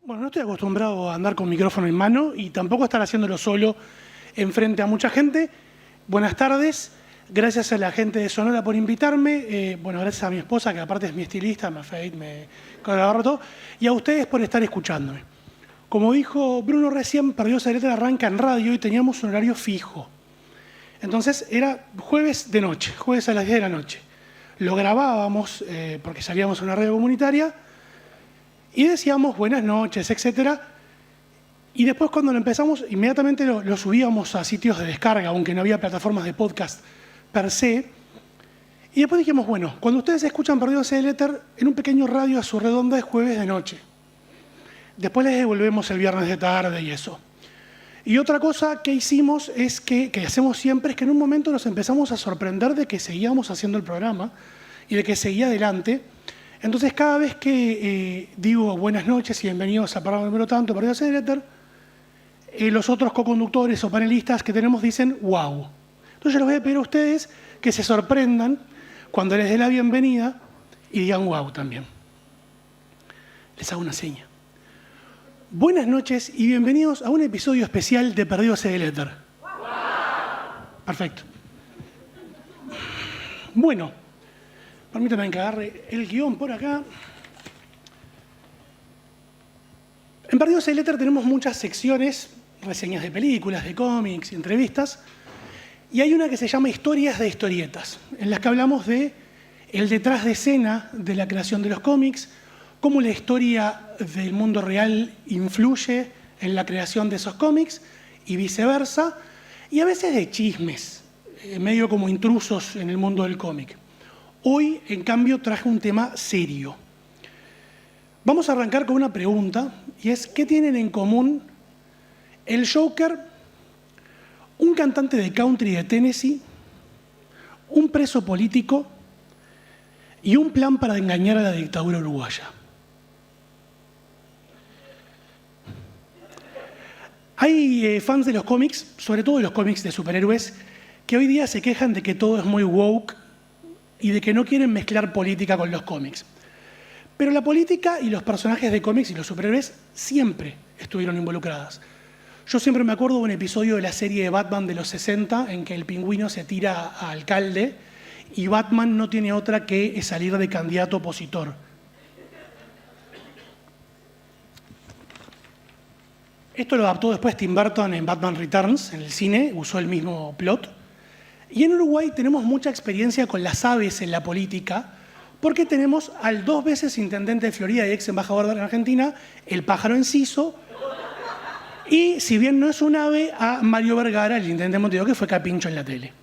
Bueno, no estoy acostumbrado a andar con micrófono en mano y tampoco estar haciéndolo solo enfrente a mucha gente. Buenas tardes, gracias a la gente de Sonora por invitarme, gracias a mi esposa, que aparte es mi estilista, me afeita, me colabora todo, y a ustedes por estar escuchándome. Como dijo Bruno recién, Perdidos en Letra arranca en radio y teníamos un horario fijo. Entonces era jueves de noche, jueves a las 10 de la noche. Lo grabábamos porque salíamos a una radio comunitaria y decíamos buenas noches, etc. Y después cuando lo empezamos, inmediatamente lo subíamos a sitios de descarga, aunque no había plataformas de podcast per se. Y después dijimos, bueno, cuando ustedes escuchan Perdidos en el Éter, en un pequeño radio a su redonda es jueves de noche. Después les devolvemos el viernes de tarde y eso. Y otra cosa que hicimos es que hacemos siempre, es que en un momento nos empezamos a sorprender de que seguíamos haciendo el programa y de que seguía adelante. Entonces, cada vez que digo buenas noches y bienvenidos a programa número tanto, Perdidos en el Éter, los otros co-conductores o panelistas que tenemos dicen wow. Entonces, yo les voy a pedir a ustedes que se sorprendan cuando les dé la bienvenida y digan wow también. Les hago una seña. Buenas noches y bienvenidos a un episodio especial de Perdidos en el Éter. Perfecto. Bueno, permítanme que agarre el guión por acá. En Perdidos en el Éter tenemos muchas secciones, reseñas de películas, de cómics, entrevistas, y hay una que se llama Historias de Historietas, en las que hablamos de el detrás de escena de la creación de los cómics, cómo la historia del mundo real influye en la creación de esos cómics y viceversa, y a veces de chismes, medio como intrusos en el mundo del cómic. Hoy, en cambio, traje un tema serio. Vamos a arrancar con una pregunta, y es, ¿qué tienen en común el Joker, un cantante de country de Tennessee, un preso político y un plan para engañar a la dictadura uruguaya? Hay fans de los cómics, sobre todo de los cómics de superhéroes, que hoy día se quejan de que todo es muy woke y de que no quieren mezclar política con los cómics. Pero la política y los personajes de cómics y los superhéroes siempre estuvieron involucradas. Yo siempre me acuerdo de un episodio de la serie de Batman de los 60 en que el Pingüino se tira a alcalde y Batman no tiene otra que salir de candidato opositor. Esto lo adaptó después Tim Burton en Batman Returns, en el cine, usó el mismo plot. Y en Uruguay tenemos mucha experiencia con las aves en la política, porque tenemos al 2 veces intendente de Florida y ex embajador de Argentina, el pájaro Enciso, y si bien no es un ave, a Mario Vergara, el intendente de Montevideo, que fue capincho en la tele.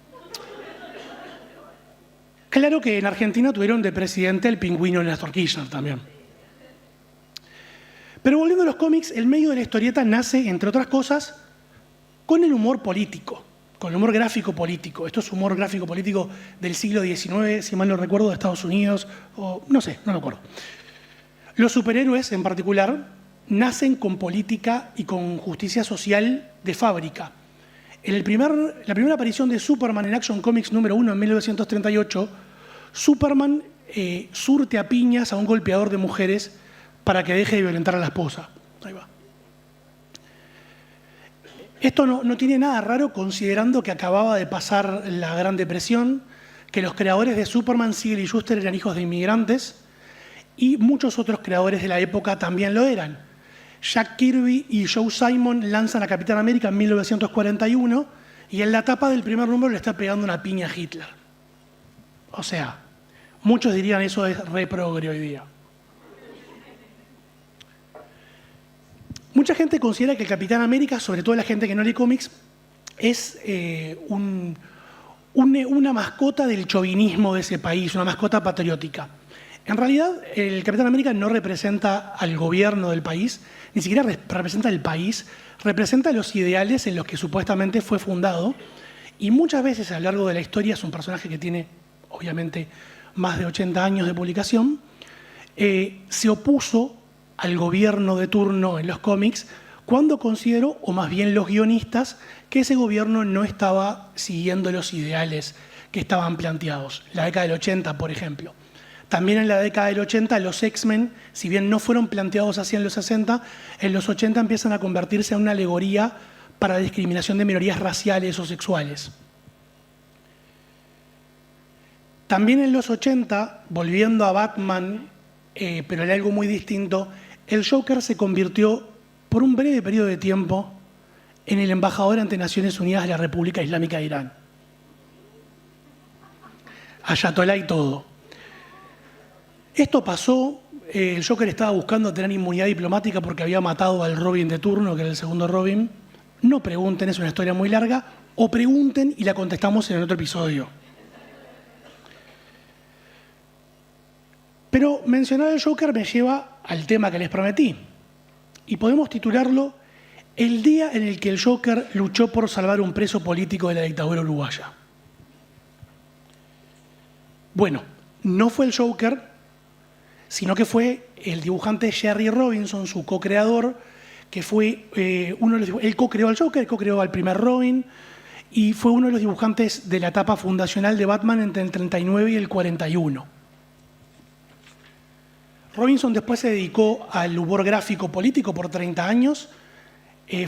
Claro que en Argentina tuvieron de presidente el Pingüino Néstor Kirchner también. Pero volviendo a los cómics, el medio de la historieta nace, entre otras cosas, con el humor político, con el humor gráfico político. Esto es humor gráfico político del siglo XIX, si mal no recuerdo, de Estados Unidos, o no sé, no me acuerdo. Los superhéroes, en particular, nacen con política y con justicia social de fábrica. En la primera aparición de Superman en Action Comics número 1 en 1938, Superman surte a piñas a un golpeador de mujeres para que deje de violentar a la esposa. Ahí va. Esto no tiene nada raro considerando que acababa de pasar la Gran Depresión, que los creadores de Superman, Siegel y Shuster, eran hijos de inmigrantes y muchos otros creadores de la época también lo eran. Jack Kirby y Joe Simon lanzan a Capitán América en 1941 y en la tapa del primer número le está pegando una piña a Hitler. O sea, muchos dirían eso es re progre hoy día. Mucha gente considera que el Capitán América, sobre todo la gente que no lee cómics, es una mascota del chauvinismo de ese país, una mascota patriótica. En realidad, el Capitán América no representa al gobierno del país, ni siquiera representa el país, representa los ideales en los que supuestamente fue fundado, y muchas veces a lo largo de la historia es un personaje que tiene, obviamente, más de 80 años de publicación, se opuso al gobierno de turno en los cómics cuando consideró, o más bien los guionistas, que ese gobierno no estaba siguiendo los ideales que estaban planteados. La década del 80, por ejemplo. También en la década del 80, los X-Men, si bien no fueron planteados así en los 60, en los 80 empiezan a convertirse en una alegoría para la discriminación de minorías raciales o sexuales. También en los 80, volviendo a Batman, pero en algo muy distinto, el Joker se convirtió por un breve periodo de tiempo en el embajador ante Naciones Unidas de la República Islámica de Irán. Ayatolá y todo. Esto pasó, el Joker estaba buscando tener inmunidad diplomática porque había matado al Robin de turno, que era el segundo Robin. No pregunten, es una historia muy larga, o pregunten y la contestamos en otro episodio. Pero mencionar al Joker me lleva al tema que les prometí. Y podemos titularlo El día en el que el Joker luchó por salvar un preso político de la dictadura uruguaya. Bueno, no fue el Joker, sino que fue el dibujante Jerry Robinson, su co-creador, que fue él co-creó al Joker, co-creó al primer Robin, y fue uno de los dibujantes de la etapa fundacional de Batman entre el 39 y el 41. Robinson después se dedicó al humor gráfico político por 30 años,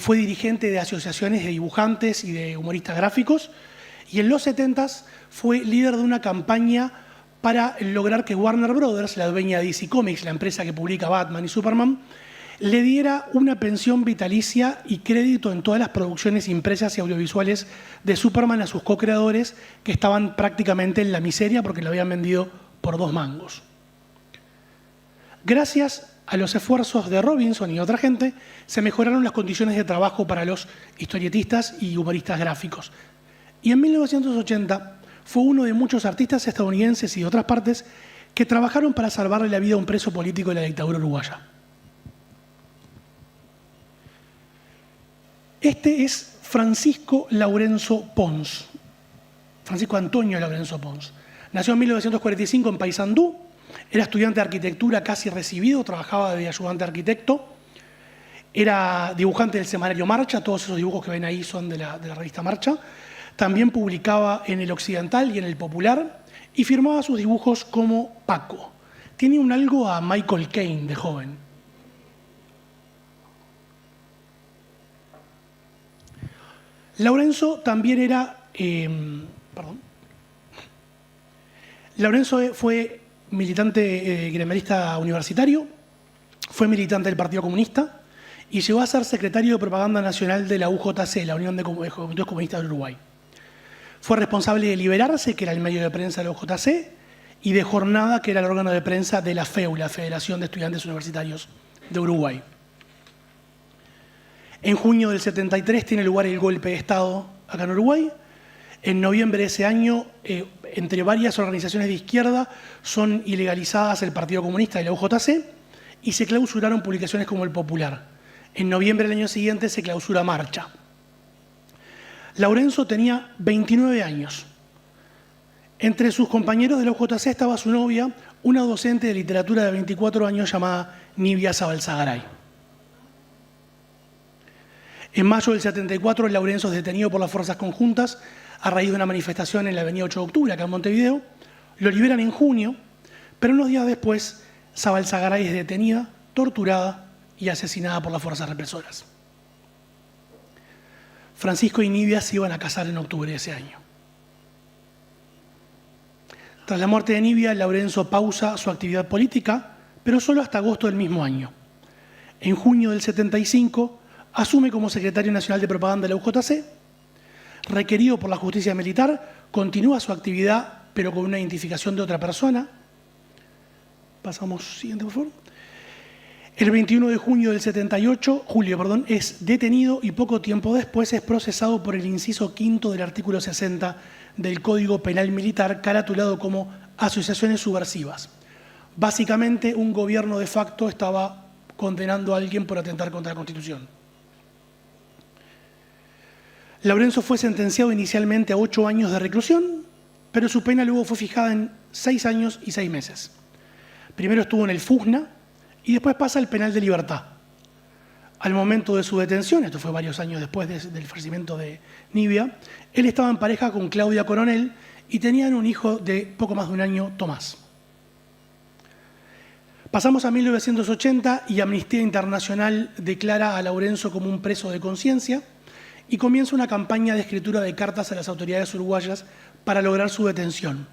fue dirigente de asociaciones de dibujantes y de humoristas gráficos, y en los 70s fue líder de una campaña para lograr que Warner Brothers, la dueña de DC Comics, la empresa que publica Batman y Superman, le diera una pensión vitalicia y crédito en todas las producciones impresas y audiovisuales de Superman a sus co-creadores, que estaban prácticamente en la miseria porque lo habían vendido por 2 mangos. Gracias a los esfuerzos de Robinson y otra gente, se mejoraron las condiciones de trabajo para los historietistas y humoristas gráficos. Y en 1980 fue uno de muchos artistas estadounidenses y de otras partes que trabajaron para salvarle la vida a un preso político de la dictadura uruguaya. Este es Francisco Laurenzo Pons, Francisco Antonio Laurenzo Pons. Nació en 1945 en Paysandú, era estudiante de arquitectura casi recibido, trabajaba de ayudante arquitecto, era dibujante del semanario Marcha, todos esos dibujos que ven ahí son de la revista Marcha. También publicaba en El Occidental y en El Popular y firmaba sus dibujos como Paco. Tiene un algo a Michael Caine de joven. Laurenzo también era... Laurenzo fue militante gremialista universitario, fue militante del Partido Comunista y llegó a ser secretario de Propaganda Nacional de la UJC, la Unión de Juventudes Comunistas del Uruguay. Fue responsable de Liberarse, que era el medio de prensa de la UJC, y de Jornada, que era el órgano de prensa de la FEU, la Federación de Estudiantes Universitarios de Uruguay. En junio del 73 tiene lugar el golpe de Estado acá en Uruguay. En noviembre de ese año, entre varias organizaciones de izquierda, son ilegalizadas el Partido Comunista y la UJC y se clausuraron publicaciones como El Popular. En noviembre del año siguiente se clausura Marcha. Laurenzo tenía 29 años. Entre sus compañeros de la UJC estaba su novia, una docente de literatura de 24 años llamada Nibia Zabalzagaray. En mayo del 74, Laurenzo es detenido por las fuerzas conjuntas a raíz de una manifestación en la avenida 8 de octubre, acá en Montevideo. Lo liberan en junio, pero unos días después, Zabalzagaray es detenida, torturada y asesinada por las fuerzas represoras. Francisco y Nibia se iban a casar en octubre de ese año. Tras la muerte de Nibia, Laurenzo pausa su actividad política, pero solo hasta agosto del mismo año. En junio del 75, asume como secretario nacional de propaganda de la UJC. Requerido por la justicia militar, continúa su actividad, pero con una identificación de otra persona. Pasamos, siguiente, por favor. El 21 de julio del 78, es detenido y poco tiempo después es procesado por el inciso quinto del artículo 60 del Código Penal Militar, caratulado como asociaciones subversivas. Básicamente, un gobierno de facto estaba condenando a alguien por atentar contra la Constitución. Laurenzo fue sentenciado inicialmente a 8 años de reclusión, pero su pena luego fue fijada en 6 años y 6 meses. Primero estuvo en el FUSNA y después pasa al penal de libertad. Al momento de su detención, esto fue varios años después del fallecimiento de Nibia, él estaba en pareja con Claudia Coronel y tenían un hijo de poco más de un año, Tomás. Pasamos a 1980 y Amnistía Internacional declara a Laurenzo como un preso de conciencia y comienza una campaña de escritura de cartas a las autoridades uruguayas para lograr su detención.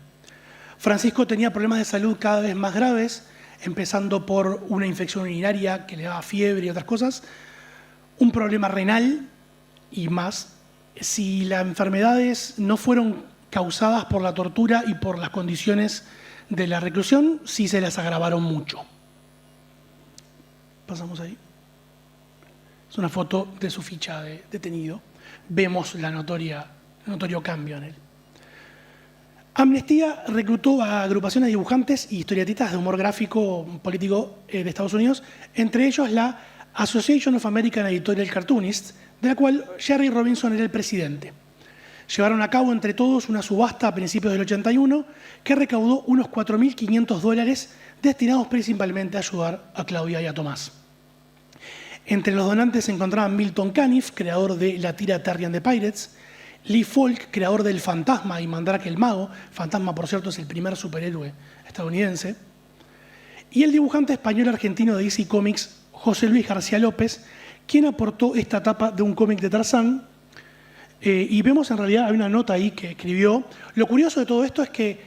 Francisco tenía problemas de salud cada vez más graves, empezando por una infección urinaria que le daba fiebre y otras cosas, un problema renal y más. Si las enfermedades no fueron causadas por la tortura y por las condiciones de la reclusión, sí se las agravaron mucho. Pasamos ahí. Es una foto de su ficha de detenido. Vemos el notorio cambio en él. Amnistía reclutó a agrupaciones de dibujantes y historietistas de humor gráfico político de Estados Unidos, entre ellos la Association of American Editorial Cartoonists, de la cual Jerry Robinson era el presidente. Llevaron a cabo entre todos una subasta a principios del 81 que recaudó unos $4.500 destinados principalmente a ayudar a Claudia y a Tomás. Entre los donantes se encontraban Milton Caniff, creador de la tira Terry and the Pirates, Lee Falk, creador del Fantasma y Mandrake el Mago. Fantasma, por cierto, es el primer superhéroe estadounidense. Y el dibujante español-argentino de DC Comics, José Luis García López, quien aportó esta etapa de un cómic de Tarzán. Y vemos en realidad, hay una nota ahí que escribió. Lo curioso de todo esto es que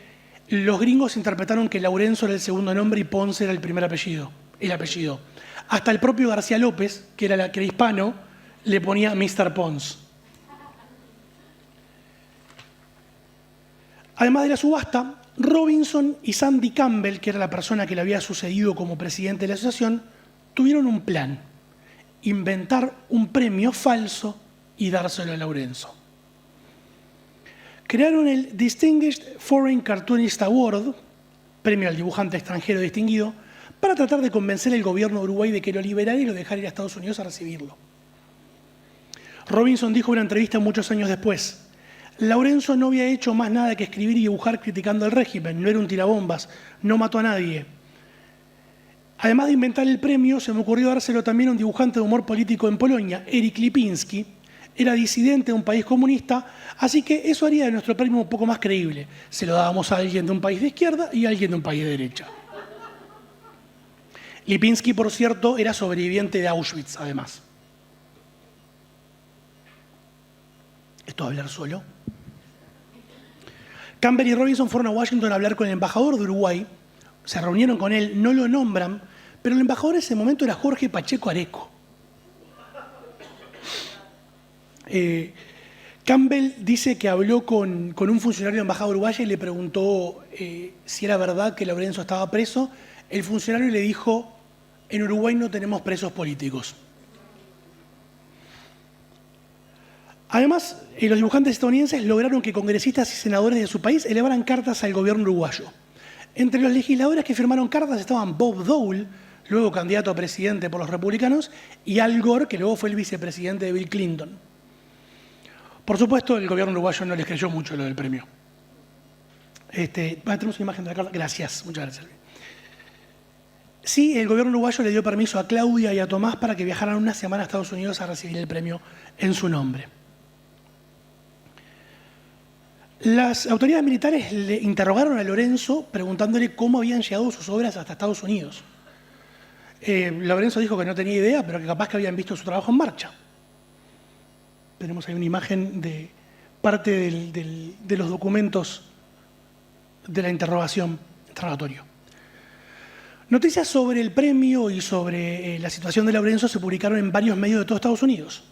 los gringos interpretaron que Laurenzo era el segundo nombre y Ponce era el primer apellido, el apellido. Hasta el propio García López, que era hispano, le ponía Mr. Pons. Además de la subasta, Robinson y Sandy Campbell, que era la persona que le había sucedido como presidente de la asociación, tuvieron un plan: inventar un premio falso y dárselo a Laurenzo. Crearon el Distinguished Foreign Cartoonist Award, premio al dibujante extranjero distinguido, para tratar de convencer al gobierno de Uruguay de que lo liberara y lo dejara ir a Estados Unidos a recibirlo. Robinson dijo en una entrevista muchos años después: Laurenzo no había hecho más nada que escribir y dibujar criticando al régimen, no era un tirabombas, no mató a nadie. Además de inventar el premio, se me ocurrió dárselo también a un dibujante de humor político en Polonia, Eric Lipinski. Era disidente de un país comunista, así que eso haría de nuestro premio un poco más creíble. Se lo dábamos a alguien de un país de izquierda y a alguien de un país de derecha. Lipinski, por cierto, era sobreviviente de Auschwitz, además. ¿Esto es hablar solo? Campbell y Robinson fueron a Washington a hablar con el embajador de Uruguay. Se reunieron con él, no lo nombran, pero el embajador en ese momento era Jorge Pacheco Areco. Campbell dice que habló con un funcionario de la embajada uruguaya y le preguntó si era verdad que Laurenzo estaba preso. El funcionario le dijo: en Uruguay no tenemos presos políticos. Además, los dibujantes estadounidenses lograron que congresistas y senadores de su país elevaran cartas al gobierno uruguayo. Entre los legisladores que firmaron cartas estaban Bob Dole, luego candidato a presidente por los republicanos, y Al Gore, que luego fue el vicepresidente de Bill Clinton. Por supuesto, el gobierno uruguayo no les creyó mucho lo del premio. Tenemos una imagen de la carta. Gracias, muchas gracias. Sí, el gobierno uruguayo le dio permiso a Claudia y a Tomás para que viajaran una semana a Estados Unidos a recibir el premio en su nombre. Las autoridades militares le interrogaron a Laurenzo preguntándole cómo habían llegado sus obras hasta Estados Unidos. Laurenzo dijo que no tenía idea, pero que capaz que habían visto su trabajo en marcha. Tenemos ahí una imagen de parte de los documentos de la interrogatorio. Noticias sobre el premio y sobre la situación de Laurenzo se publicaron en varios medios de todo Estados Unidos,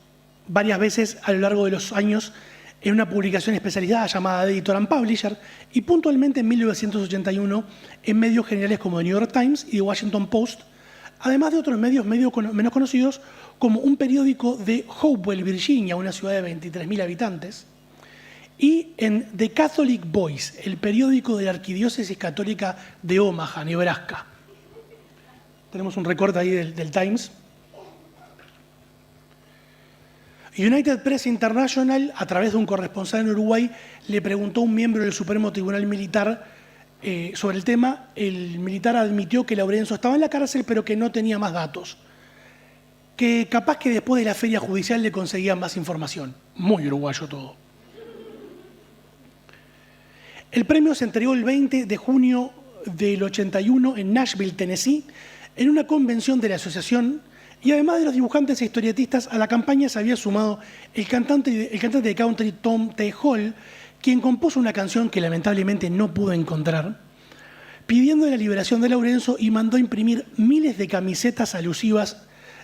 varias veces a lo largo de los años, en una publicación especializada llamada The Editor and Publisher, y puntualmente en 1981 en medios generales como The New York Times y The Washington Post, además de otros medios menos conocidos como un periódico de Hopewell, Virginia, una ciudad de 23.000 habitantes, y en The Catholic Voice, el periódico de la Arquidiócesis Católica de Omaha, Nebraska. Tenemos un recorte ahí del Times. United Press International, a través de un corresponsal en Uruguay, le preguntó a un miembro del Supremo Tribunal Militar sobre el tema. El militar admitió que Laurenzo estaba en la cárcel, pero que no tenía más datos. Que capaz que después de la feria judicial le conseguían más información. Muy uruguayo todo. El premio se entregó el 20 de junio del 81 en Nashville, Tennessee, En una convención de la asociación, y además de los dibujantes e historietistas, a la campaña se había sumado el cantante de country Tom T. Hall, quien compuso una canción que lamentablemente no pudo encontrar, pidiendo la liberación de Laurenzo y mandó imprimir miles de camisetas alusivas,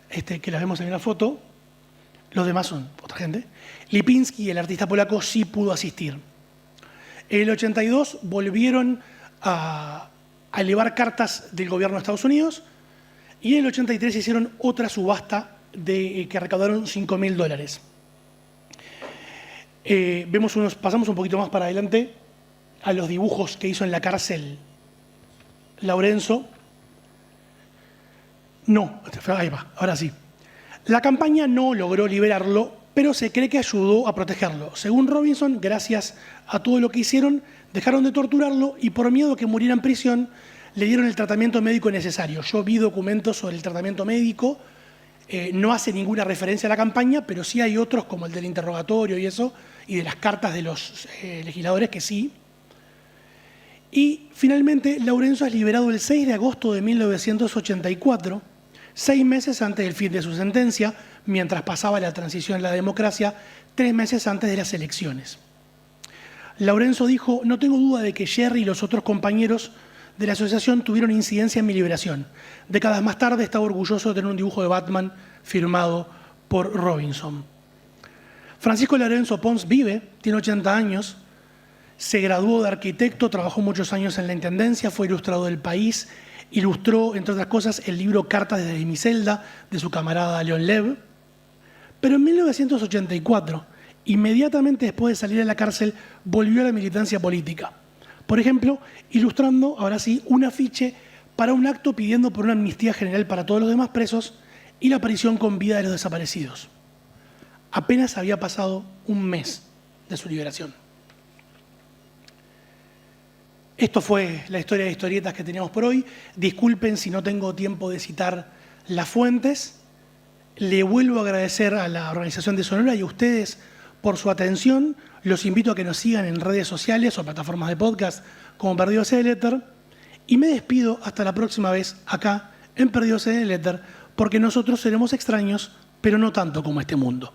que las vemos en la foto. Los demás son otra gente. Lipinski, el artista polaco, sí pudo asistir. En el 82 volvieron a elevar cartas del gobierno de Estados Unidos y en el 83 hicieron otra subasta que recaudaron $5.000. Pasamos un poquito más para adelante a los dibujos que hizo en la cárcel Laurenzo. No, ahí va, ahora sí. La campaña no logró liberarlo, pero se cree que ayudó a protegerlo. Según Robinson, gracias a todo lo que hicieron, dejaron de torturarlo y por miedo a que muriera en prisión, le dieron el tratamiento médico necesario. Yo vi documentos sobre el tratamiento médico, no hace ninguna referencia a la campaña, pero sí hay otros como el del interrogatorio y eso, y de las cartas de los legisladores que sí. Y finalmente, Laurenzo es liberado el 6 de agosto de 1984, 6 meses antes del fin de su sentencia, mientras pasaba la transición a la democracia, 3 meses antes de las elecciones. Laurenzo dijo: no tengo duda de que Jerry y los otros compañeros de la asociación tuvieron incidencia en mi liberación. Décadas más tarde estaba orgulloso de tener un dibujo de Batman firmado por Robinson. Francisco Laurenzo Pons vive, tiene 80 años, se graduó de arquitecto, trabajó muchos años en la Intendencia, fue ilustrador del País, ilustró, entre otras cosas, el libro Cartas desde mi celda, de su camarada León Lev. Pero en 1984, inmediatamente después de salir de la cárcel, volvió a la militancia política. Por ejemplo, ilustrando, ahora sí, un afiche para un acto pidiendo por una amnistía general para todos los demás presos y la aparición con vida de los desaparecidos. Apenas había pasado un mes de su liberación. Esto fue la historia de historietas que teníamos por hoy. Disculpen si no tengo tiempo de citar las fuentes. Le vuelvo a agradecer a la organización de Sonora y a ustedes por su atención. Los invito a que nos sigan en redes sociales o plataformas de podcast como Perdidos en el Éter. Y me despido hasta la próxima vez acá en Perdidos en el Éter, porque nosotros seremos extraños, pero no tanto como este mundo.